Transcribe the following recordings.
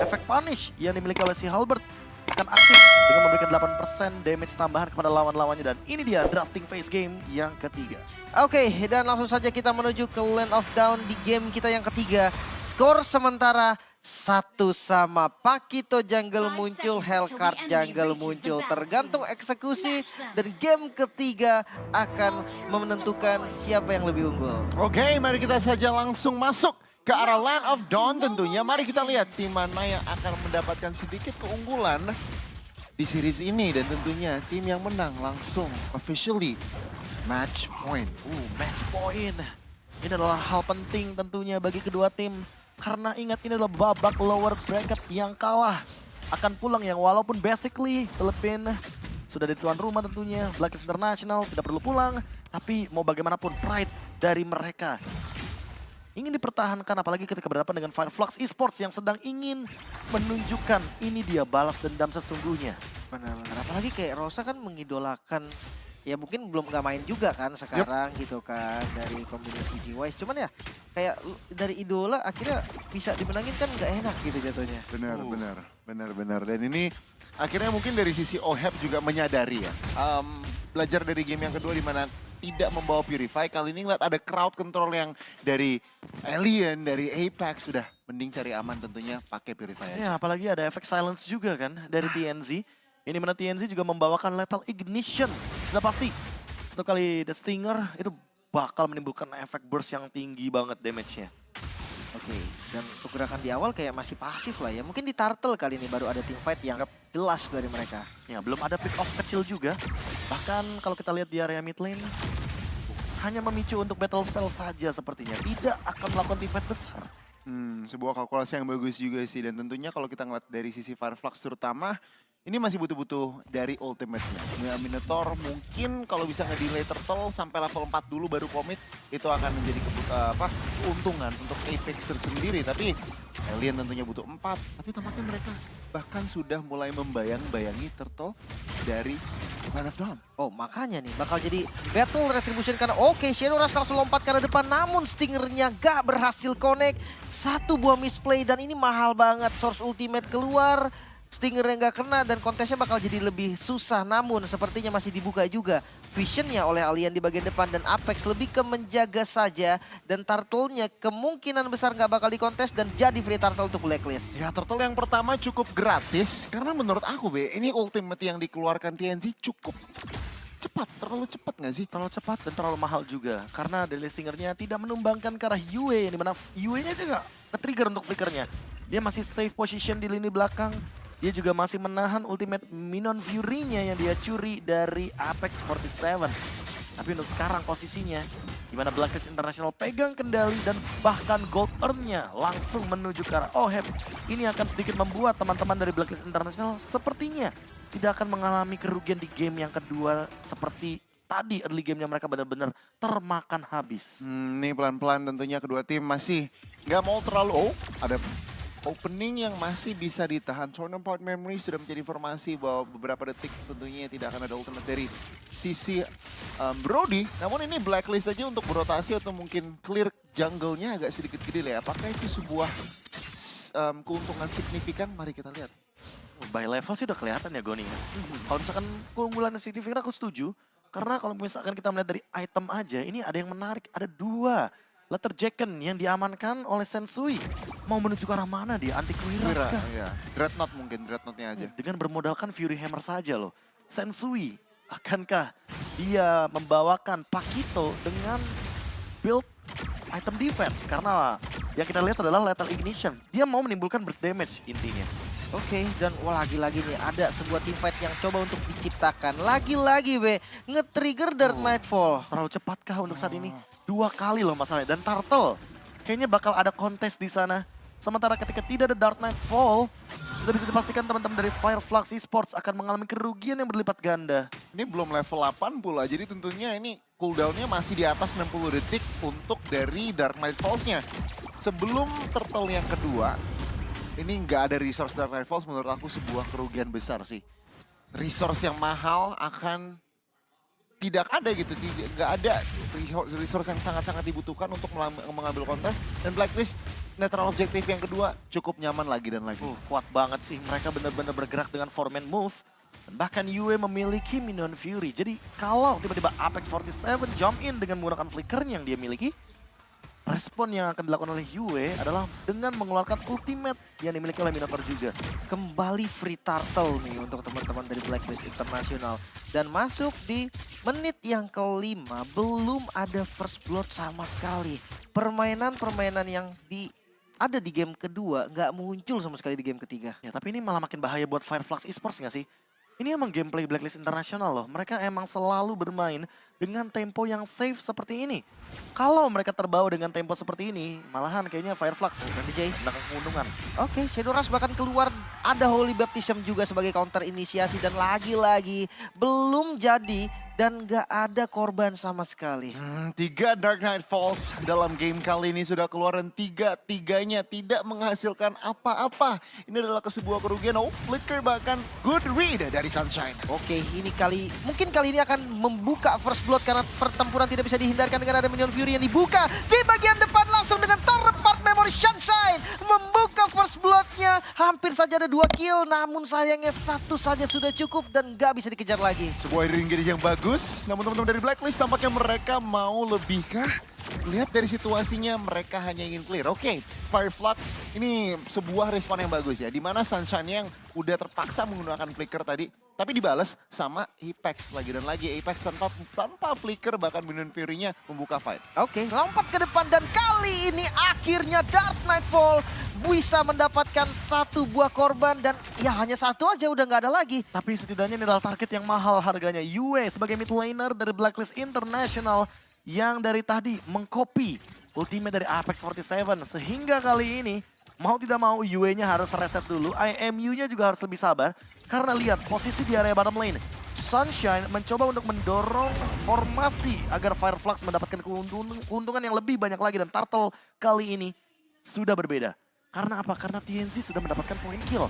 efek punish yang dimiliki oleh si Halberd akan aktif dengan memberikan 8% damage tambahan kepada lawan-lawannya. Dan ini dia drafting phase game yang ketiga. Oke, dan langsung saja kita menuju ke Land of Dawn di game kita yang ketiga. Skor sementara 1-1. Pakito jungle muncul, Hellcard jungle muncul. Tergantung eksekusi dan game ketiga akan menentukan siapa yang lebih unggul. Oke, mari kita saja langsung masuk ke arah Land of Dawn tentunya. Mari kita lihat tim mana yang akan mendapatkan sedikit keunggulan di series ini. Dan tentunya tim yang menang langsung officially match point. Match point. Ini adalah hal penting tentunya bagi kedua tim. Karena ingat ini adalah babak lower bracket yang kalah. Akan pulang yang walaupun basically Filipina sudah di tuan rumah tentunya. Blacklist International tidak perlu pulang. Tapi mau bagaimanapun pride dari mereka ingin dipertahankan, apalagi ketika berhadapan dengan Fireflux Esports yang sedang ingin menunjukkan ini dia balas dendam sesungguhnya. Benar-benar. Apalagi kayak Rosa kan mengidolakan, ya mungkin belum nggak main juga kan sekarang gitu kan dari kombinasi G-Wise. Cuman ya kayak dari idola akhirnya bisa dimenangin kan nggak enak gitu jatuhnya. Benar. Dan ini akhirnya mungkin dari sisi OHEP juga menyadari ya. Belajar dari game yang kedua di mana tidak membawa Purify. Kali ini ngeliat ada crowd control yang dari Alien, dari Apex. Sudah mending cari aman tentunya pakai Purify aja. Ya, apalagi ada efek silence juga kan dari TNZ. Ini mana TNZ juga membawakan Lethal Ignition. Sudah pasti satu kali The Stinger itu bakal menimbulkan efek burst yang tinggi banget damage-nya. Oke, dan untuk gerakan di awal kayak masih pasif lah ya. Mungkin di Turtle kali ini baru ada team fight yang jelas dari mereka. Ya, belum ada pick off kecil juga. Bahkan kalau kita lihat di area mid lane, hanya memicu untuk battle spell saja sepertinya. Tidak akan melakukan team fight besar. Sebuah kalkulasi yang bagus juga sih. Dan tentunya kalau kita ngeliat dari sisi Fireflux terutama, ini masih butuh-butuh dari ultimate-nya. Minotaur mungkin kalau bisa nge-delay Turtle sampai level 4 dulu baru commit, itu akan menjadi keuntungan untuk Apex tersendiri. Tapi Alien tentunya butuh 4, tapi tampaknya mereka bahkan sudah mulai membayang-bayangi Turtle dari Land of Dawn. Oh makanya nih bakal jadi battle retribution karena oke Shadow Rush langsung lompat ke arah depan namun Stingernya gak berhasil connect. Satu buah misplay dan ini mahal banget. Source Ultimate keluar. Stinger yang gak kena dan kontesnya bakal jadi lebih susah. Namun sepertinya masih dibuka juga visionnya oleh Alien di bagian depan. Dan Apex lebih ke menjaga saja. Dan Turtle-nya kemungkinan besar gak bakal dikontes dan jadi free Turtle untuk Blacklist. Ya Turtle yang pertama cukup gratis. Karena menurut aku ini ultimate yang dikeluarkan TNZ cukup cepat. Terlalu cepat gak sih? Terlalu cepat dan terlalu mahal juga. Karena Deadly Stinger-nya tidak menumbangkan ke arah Yue. Yang dimana Yue-nya juga ke-trigger untuk flickernya. Dia masih safe position di lini belakang. Dia juga masih menahan ultimate Minion Fury-nya yang dia curi dari Apex 47. Tapi untuk sekarang posisinya, di mana Blacklist International pegang kendali dan bahkan gold earn-nya langsung menuju ke arah OHEP. Ini akan sedikit membuat teman-teman dari Blacklist International sepertinya tidak akan mengalami kerugian di game yang kedua seperti tadi early game-nya mereka benar-benar termakan habis. Nih pelan-pelan tentunya kedua tim masih nggak mau terlalu ada opening yang masih bisa ditahan. Tournament Part Memory sudah menjadi informasi bahwa beberapa detik tentunya tidak akan ada ultimate dari sisi Brody. Namun ini Blacklist saja untuk berotasi atau mungkin clear jungle-nya agak sedikit gede lah ya. Apakah itu sebuah keuntungan signifikan? Mari kita lihat. By level sih udah kelihatan ya Goni. Kalau misalkan keunggulan signifikan aku setuju. Karena kalau misalkan kita melihat dari item aja, ini ada yang menarik. Ada dua Letter Jacken yang diamankan oleh Sensui. Mau menuju ke arah mana dia? Anti Kuiras kah? Iya. Dreadnought mungkin, Dreadnought-nya aja. Dengan bermodalkan Fury Hammer saja loh. Sensui, akankah dia membawakan Pakito dengan build item defense? Karena yang kita lihat adalah Lethal Ignition. Dia mau menimbulkan burst damage intinya. Oke, dan lagi-lagi nih ada sebuah team fight yang coba untuk diciptakan. Lagi-lagi nge-trigger Dark Nightfall. Terlalu cepatkah untuk saat ini? 2 kali loh masalahnya. Dan Turtle kayaknya bakal ada kontes di sana. Sementara ketika tidak ada Dark Nightfall, sudah bisa dipastikan teman-teman dari Fireflux Esports akan mengalami kerugian yang berlipat ganda. Ini belum level 8 pula, jadi tentunya ini cooldown-nya masih di atas 60 detik untuk dari Dark Nightfalls-nya. Sebelum Turtle yang kedua, ini nggak ada resource Dark Nightfalls, menurut aku sebuah kerugian besar sih. Resource yang mahal akan tidak ada gitu, nggak ada resource yang sangat-sangat dibutuhkan untuk mengambil kontes. Dan Blacklist netral objektif yang kedua cukup nyaman lagi dan lagi. Kuat banget sih, mereka benar-benar bergerak dengan 4-man move. Dan bahkan Yue memiliki Minion Fury. Jadi kalau tiba-tiba Apex 47 jump in dengan menggunakan flickernya yang dia miliki, respon yang akan dilakukan oleh Yue adalah dengan mengeluarkan ultimate yang dimiliki oleh Minotaur juga. Kembali free turtle nih untuk teman-teman dari Blacklist International. Dan masuk di menit yang kelima, belum ada first blood sama sekali. Permainan-permainan yang ada di game kedua nggak muncul sama sekali di game ketiga. Ya tapi ini malah makin bahaya buat Fireflux Esports nggak sih? Ini emang gameplay Blacklist International loh. Mereka emang selalu bermain dengan tempo yang safe seperti ini. Kalau mereka terbawa dengan tempo seperti ini, malahan kayaknya Fireflux nanti Jay mendapat keuntungan. Oke, Shadow Rush bahkan keluar, ada Holy Baptism juga sebagai counter inisiasi. Dan lagi-lagi belum jadi dan gak ada korban sama sekali. 3 Dark Knight Falls dalam game kali ini sudah keluar dan tiganya tidak menghasilkan apa-apa. Ini adalah sebuah kerugian. Oh, flicker bahkan good read dari Sunshine. Oke, mungkin kali ini akan membuka first blood karena pertempuran tidak bisa dihindarkan dengan ada Minion Fury yang dibuka. Di bagian depan langsung dengan Torrepart Memory Sunshine membuka first bloodnya. Hampir saja ada 2 kill, namun sayangnya 1 saja sudah cukup dan gak bisa dikejar lagi. Sebuah engage yang bagus, namun teman-teman dari Blacklist tampaknya mereka mau lebih kah? Lihat dari situasinya mereka hanya ingin clear. Oke, Fireflux ini sebuah respon yang bagus ya. Dimana Sunshine yang udah terpaksa menggunakan flicker tadi, tapi dibalas sama Apex lagi dan lagi. Apex tanpa flicker bahkan Minion Fury-nya membuka fight. Oke, lompat ke depan dan kali ini akhirnya Dark Nightfall bisa mendapatkan 1 buah korban dan ya hanya 1 aja udah nggak ada lagi. Tapi setidaknya ini adalah target yang mahal harganya. Yue sebagai mid laner dari Blacklist International yang dari tadi mengcopy ultimate dari Apex 47. Sehingga kali ini mau tidak mau Yue-nya harus reset dulu. IMU-nya juga harus lebih sabar. Karena lihat posisi di area bottom lane. Sunshine mencoba untuk mendorong formasi agar Fireflux mendapatkan keuntungan yang lebih banyak lagi. Dan Turtle kali ini sudah berbeda. Karena apa? Karena TNZ sudah mendapatkan point kill.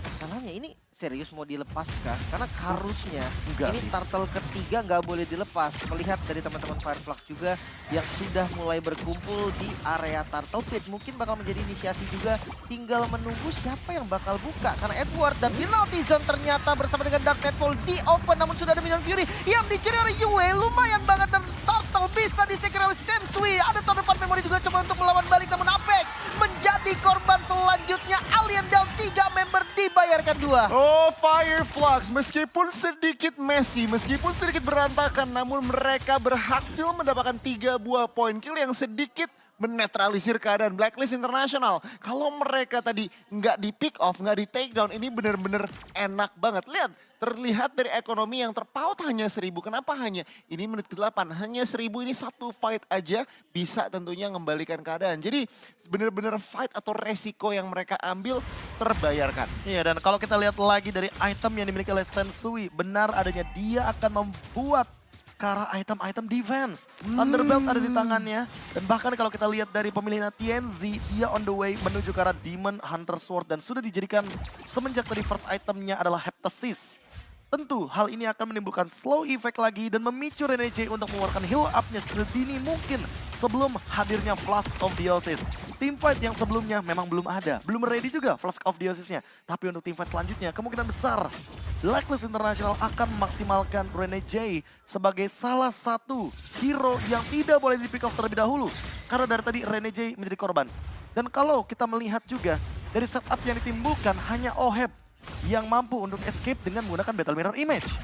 Masalahnya ini serius mau dilepas kah? Karena harusnya Enggak ini sih. turtle ketiga nggak boleh dilepas. Melihat dari teman-teman Fireflux juga yang sudah mulai berkumpul di area turtle pit. Mungkin bakal menjadi inisiasi juga. Tinggal menunggu siapa yang bakal buka. Karena Edward dan penalty zone ternyata bersama dengan Dark Nightfall di open. Namun sudah ada Minion Fury yang dicuri oleh Yue. Lumayan banget dan turtle bisa disekir oleh Sensui. Ada Torrepart Memory juga coba untuk melawan balik. Namun Apex menjadi korban selanjutnya. Alien down 3 member dibayarkan 2. Oh, Fireflux, meskipun sedikit messy, meskipun sedikit berantakan, namun mereka berhasil mendapatkan 3 buah point kill yang sedikit menetralisir keadaan Blacklist International. Kalau mereka tadi nggak di pick off, nggak di take down, ini bener-bener enak banget. Lihat, terlihat dari ekonomi yang terpaut hanya 1000. Kenapa hanya? Ini menit ke-8, hanya 1000 ini satu fight aja bisa tentunya mengembalikan keadaan. Jadi bener-bener fight atau resiko yang mereka ambil terbayarkan. Iya, dan kalau kita lihat lagi dari item yang dimiliki oleh Sensui, benar adanya dia akan membuat ke arah item-item defense. Thunderbelt ada di tangannya. Dan bahkan kalau kita lihat dari pemilihan TNZ, dia on the way menuju ke arah Demon Hunter Sword. Dan sudah dijadikan semenjak tadi first itemnya adalah Heptasis. Tentu hal ini akan menimbulkan slow effect lagi dan memicu Renegade untuk mengeluarkan heal up-nya sedini mungkin sebelum hadirnya Flask of Theosis. Teamfight yang sebelumnya memang belum ada, belum ready juga Flask of Theosis-nya. Tapi untuk teamfight selanjutnya kemungkinan besar Blacklist International akan memaksimalkan Renegade sebagai salah satu hero yang tidak boleh di pick off terlebih dahulu. Karena dari tadi Renegade menjadi korban. Dan kalau kita melihat juga dari setup yang ditimbulkan hanya Oheb yang mampu untuk escape dengan menggunakan Battle Mirror Image.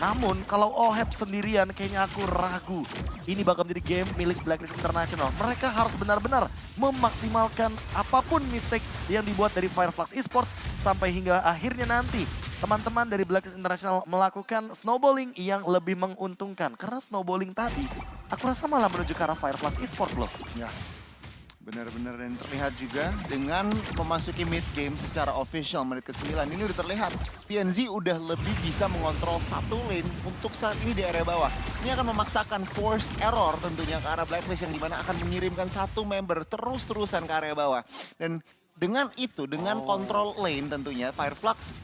Namun kalau Oheb sendirian kayaknya aku ragu ini bakal menjadi game milik Blacklist International. Mereka harus benar-benar memaksimalkan apapun mistake yang dibuat dari Fireflux Esports sampai hingga akhirnya nanti teman-teman dari Blacklist International melakukan snowballing yang lebih menguntungkan. Karena snowballing tadi aku rasa malah menuju ke arah Fireflux Esports loh. Ya. Benar-benar dan terlihat juga dengan memasuki mid game secara official menit ke-9 ini udah terlihat TNZ udah lebih bisa mengontrol satu lane untuk saat ini di area bawah. Ini akan memaksakan forced error tentunya ke arah Blacklist yang dimana akan mengirimkan satu member terus-terusan ke area bawah. Dan dengan itu, dengan kontrol lane tentunya Fireflux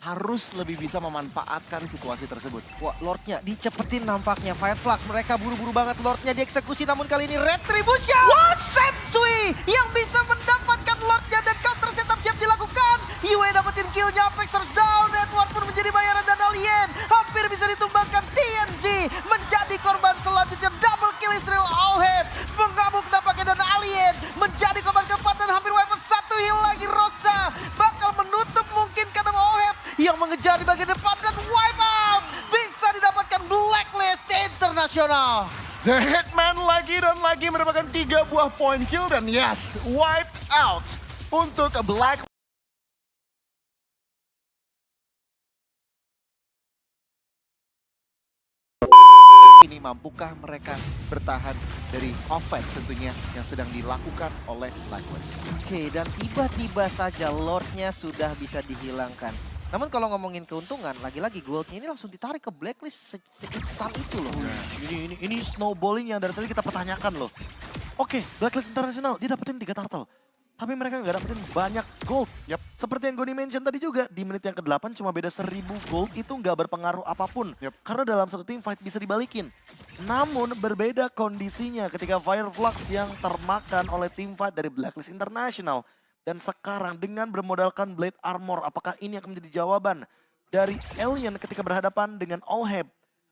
harus lebih bisa memanfaatkan situasi tersebut. Wah, Lordnya dicepetin nampaknya. Fireflux mereka buru-buru banget, Lordnya dieksekusi, namun kali ini Retribution! Sensui yang bisa mendapatkan Lordnya dan counter setup jab dilakukan. Yue dapetin killnya, Apex terus down, Edward pun menjadi bayaran dan Alien hampir bisa ditumbangkan. TNZ menjadi korban selanjutnya, double kill Israel Auhead mengamuk nampaknya, dan Alien menjadi korban keempat dan hampir wipe out. Satu heal lagi, Rosa bakal menutup mungkin karena Auhead yang mengejar di bagian depan dan wipe out. Bisa didapatkan Blacklist Internasional. The Hitman lagi dan lagi mendapatkan 3 buah point kill dan yes, wiped out untuk Black. Ini mampukah mereka bertahan dari offense tentunya yang sedang dilakukan oleh Blacklist. Oke, dan tiba-tiba saja Lordnya sudah bisa dihilangkan. Namun kalau ngomongin keuntungan, lagi-lagi goldnya ini langsung ditarik ke Blacklist se-instan itu loh. Ini snowballing yang dari tadi kita pertanyakan loh. Oke, Blacklist International dia dapetin 3 turtle. Tapi mereka nggak dapetin banyak gold. Yap. Seperti yang Goni mention tadi juga, di menit yang ke-8 cuma beda 1000 gold, itu nggak berpengaruh apapun. Yap. Karena dalam satu tim fight bisa dibalikin. Namun berbeda kondisinya ketika Fireflux yang termakan oleh tim fight dari Blacklist International. Dan sekarang dengan bermodalkan Blade Armor, apakah ini akan menjadi jawaban dari Alien ketika berhadapan dengan Auhead?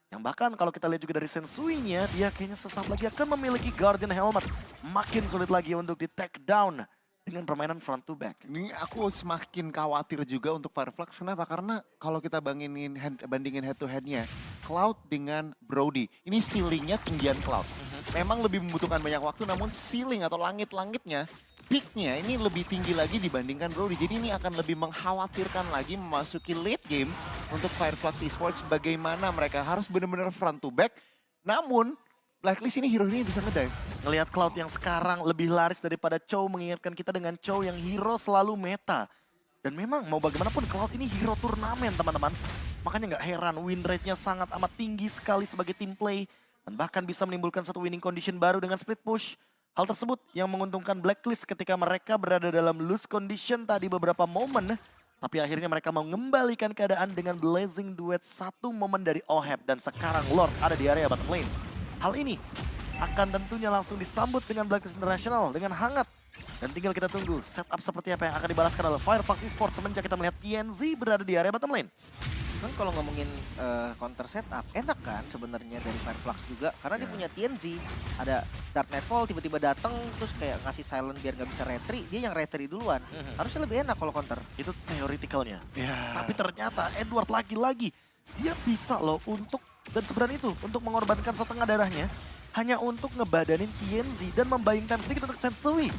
Yang bahkan kalau kita lihat juga dari Sensui-nya, dia kayaknya sesaat lagi akan memiliki Guardian Helmet. Makin sulit lagi untuk di take down dengan permainan front to back. Ini aku semakin khawatir juga untuk Fireflux. Kenapa? Karena kalau kita bandingin head to headnya, Cloud dengan Brody. Ini ceilingnya tinggian Cloud. Memang lebih membutuhkan banyak waktu, namun ceiling atau langit-langitnya, peaknya ini lebih tinggi lagi dibandingkan Brody. Jadi ini akan lebih mengkhawatirkan lagi memasuki late game untuk Fireflux Esports. Bagaimana mereka harus benar-benar front to back. Namun Blacklist ini hero-hero bisa ngedive. Ngelihat Cloud yang sekarang lebih laris daripada Chow mengingatkan kita dengan Chow yang hero selalu meta. Dan memang mau bagaimanapun Cloud ini hero turnamen teman-teman. Makanya nggak heran win rate-nya sangat amat tinggi sekali sebagai team play. Dan bahkan bisa menimbulkan satu winning condition baru dengan split push. Hal tersebut yang menguntungkan Blacklist ketika mereka berada dalam loose condition tadi beberapa momen. Tapi akhirnya mereka mau mengembalikan keadaan dengan blazing duet satu momen dari Auhead. Dan sekarang Lord ada di area bottom lane. Hal ini akan tentunya langsung disambut dengan Blacklist International dengan hangat. Dan tinggal kita tunggu setup seperti apa yang akan dibalaskan oleh Fireflux Esports semenjak kita melihat TNZ berada di area bottom lane. Kan kalau ngomongin counter setup, enak kan sebenarnya dari Fireflux juga. Karena dia punya TNZ, ada Dark Nightfall tiba-tiba datang terus kayak ngasih silent biar nggak bisa retry. Dia yang retry duluan. Harusnya lebih enak kalau counter. Itu theoreticalnya. Ya. Tapi ternyata Edward lagi-lagi dia bisa loh untuk, dan sebenarnya itu untuk mengorbankan setengah darahnya hanya untuk ngebadanin TNZ dan membayang time sedikit untuk Sensui.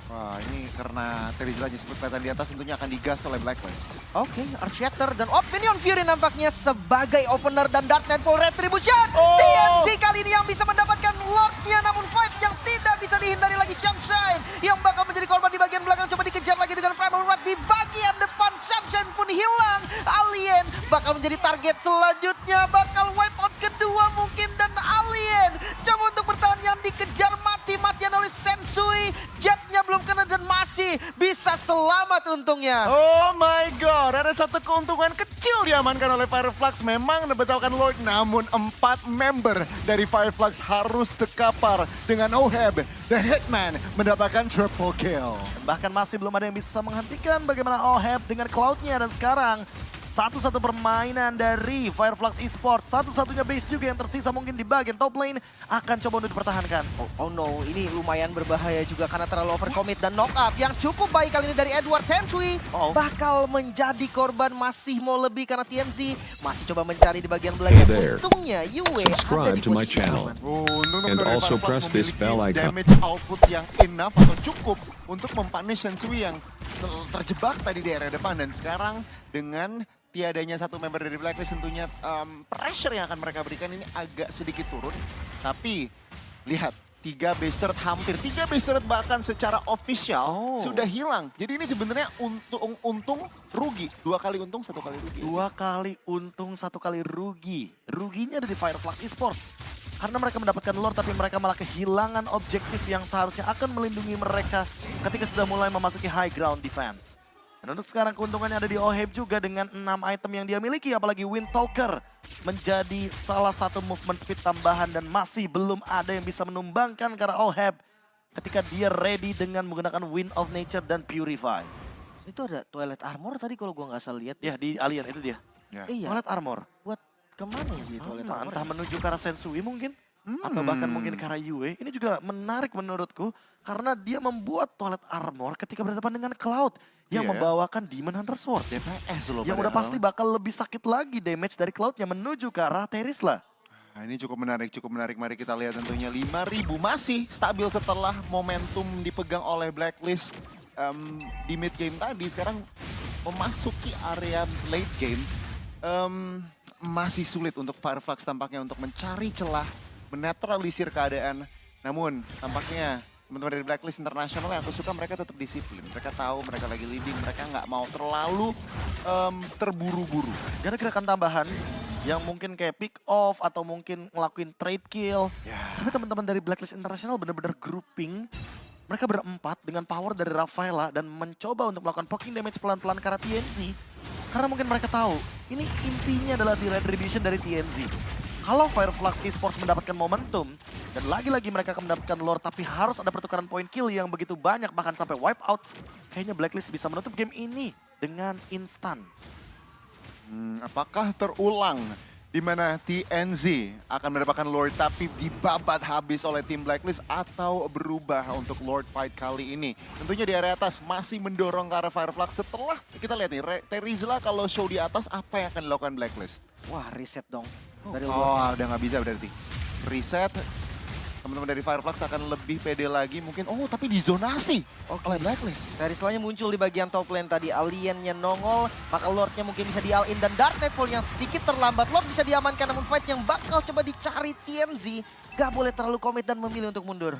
Wah, ini karena tadi jelas disebut kelihatan di atas tentunya akan digas oleh Blacklist. Oke, Archshatter dan Opinion Fury nampaknya sebagai opener dan Dark Nightfall Retribution. Oh. TNZ kali ini yang bisa mendapatkan Lordnya, namun fight yang tidak bisa dihindari lagi. Sunshine yang bakal menjadi korban di bagian belakang, coba dikejar lagi dengan Primal Rod di bagian depan. Sunshine pun hilang. Alien bakal menjadi target selanjutnya, bakal wipe out kedua mungkin, dan Alien coba untuk bertahan yang dikejar mati-matian oleh Sensui. Jetnya belum kena dan masih bisa selamat untungnya. Oh my god, ada satu keuntungan kecil diamankan oleh Fireflux. Memang membetulkan Lord, namun 4 member dari Fireflux harus terkapar dengan Oheb. The Hitman mendapatkan triple kill. Dan bahkan masih belum ada yang bisa menghentikan bagaimana Oheb dengan Cloud-nya. Dan sekarang satu-satu permainan dari Fireflux Esports, satu-satunya base juga yang tersisa mungkin di bagian top lane akan coba untuk dipertahankan. Oh no, ini lumayan berbahaya juga karena terlalu overcommit, dan knock up yang cukup baik kali ini dari Edward. Sensui bakal menjadi korban, masih mau lebih karena TNZ masih coba mencari di bagian belakang. Untungnya Yue ada di posisi aman. Untung And dari also Fireflux press this memiliki bell icon. damage output yang enough atau cukup untuk mempunish Sensui yang terjebak tadi di area depan. Dan sekarang dengan tiadanya satu member dari Blacklist tentunya pressure yang akan mereka berikan ini agak sedikit turun. Tapi lihat, 3 base rate, hampir 3 base rate bahkan secara official sudah hilang. Jadi ini sebenarnya untung rugi. 2 kali untung, 1 kali rugi. 2 kali untung, 1 kali rugi. Ruginya ada di Fireflux Esports. Karena mereka mendapatkan Lord tapi mereka malah kehilangan objektif yang seharusnya akan melindungi mereka ketika sudah mulai memasuki high ground defense. Dan untuk sekarang keuntungannya ada di Oheb juga dengan 6 item yang dia miliki. Apalagi Windtalker menjadi salah satu movement speed tambahan. Dan masih belum ada yang bisa menumbangkan karena Oheb ketika dia ready dengan menggunakan Wind of Nature dan Purify. Itu ada Twilight Armor tadi kalau gua nggak salah lihat. Ya di Alien itu dia. Ya. Iya, Twilight Armor. buat kemana ya dia Twilight Armor? Entah menuju ke arah Sensui mungkin. Atau bahkan mungkin ke arah Yue. Ini juga menarik menurutku. Karena dia membuat Twilight Armor ketika berhadapan dengan Cloud. Yang Iya. membawakan Demon Hunter Sword. DPS loh. Yang udah padahal. pasti bakal lebih sakit lagi damage dari Cloud-nya menuju ke arah Terisla. Nah, ini cukup menarik, cukup menarik. Mari kita lihat tentunya 5.000 masih stabil setelah momentum dipegang oleh Blacklist di mid game tadi. Sekarang memasuki area late game. Masih sulit untuk Fireflux tampaknya untuk mencari celah, menetralisir keadaan. Namun tampaknya teman-teman dari Blacklist International yang aku suka mereka tetap disiplin. Mereka tahu mereka lagi leading, mereka nggak mau terlalu terburu-buru. Gak ada gerakan tambahan yang mungkin kayak pick off atau mungkin ngelakuin trade kill. Tapi teman-teman dari Blacklist International benar-benar grouping. Mereka berempat dengan power dari Rafaela dan mencoba untuk melakukan poking damage pelan-pelan ke arah TNZ. Karena mungkin mereka tahu ini intinya adalah di retribution dari TNZ. Kalau Fireflux Esports mendapatkan momentum dan lagi-lagi mereka akan mendapatkan lore tapi harus ada pertukaran point kill yang begitu banyak bahkan sampai wipe out. Kayaknya Blacklist bisa menutup game ini dengan instan. Apakah terulang di mana TNZ akan mendapatkan Lord tapi dibabat habis oleh tim Blacklist atau berubah untuk Lord fight kali ini? Tentunya di area atas masih mendorong ke arah Fireflux. Setelah kita lihat nih, Terizla kalau show di atas apa yang akan dilakukan Blacklist? Wah, reset dong. Dari Oh, udah nggak bisa berarti. Reset. Teman-teman dari Fireflux akan lebih pede lagi mungkin. Oh, tapi dizonasi oleh Blacklist. Terizlanya muncul di bagian top lane tadi, Aliennya nongol, maka Lordnya mungkin bisa di all-in dan Dark Nightfall yang sedikit terlambat. Lord bisa diamankan namun fight yang bakal coba dicari TNZ gak boleh terlalu komit dan memilih untuk mundur.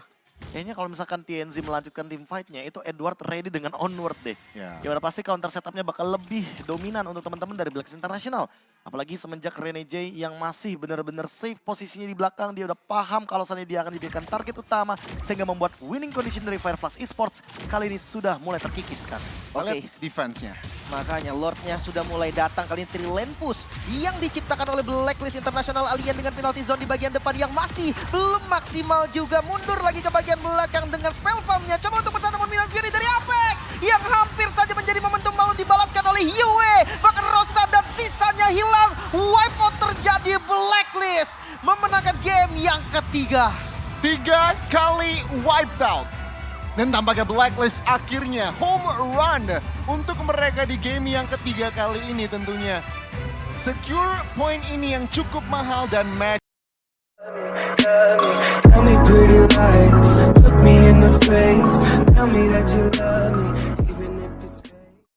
Kayaknya kalau misalkan TNZ melanjutkan tim fight-nya itu Edward ready dengan onward deh. Ya. Ya udah pasti counter setupnya bakal lebih dominan untuk teman-teman dari Blacklist International. Apalagi semenjak Rene J yang masih benar-benar safe posisinya di belakang. Dia udah paham kalau saatnya dia akan dijadikan target utama. Sehingga membuat winning condition dari Fireflux Esports kali ini sudah mulai terkikiskan. Kita Oke. lihat defense-nya. Makanya Lordnya sudah mulai datang kali ini 3 lane push yang diciptakan oleh Blacklist International. Alien dengan penalty zone di bagian depan yang masih belum maksimal juga. Mundur lagi ke bagian belakang dengan spell farm-nya. Coba untuk bertahan dengan Milan Fury dari Apex yang hampir saja menjadi momentum malu dibalaskan oleh Yue. Bahkan Rosa dan sisanya hilang. Wipeout terjadi, Blacklist memenangkan game yang ketiga. 3 kali wiped out. Dan tampaknya Blacklist akhirnya home run untuk mereka di game yang ketiga kali ini tentunya. Secure point ini yang cukup mahal dan match. Tell me pretty lies, look me in the face, tell me that you love me.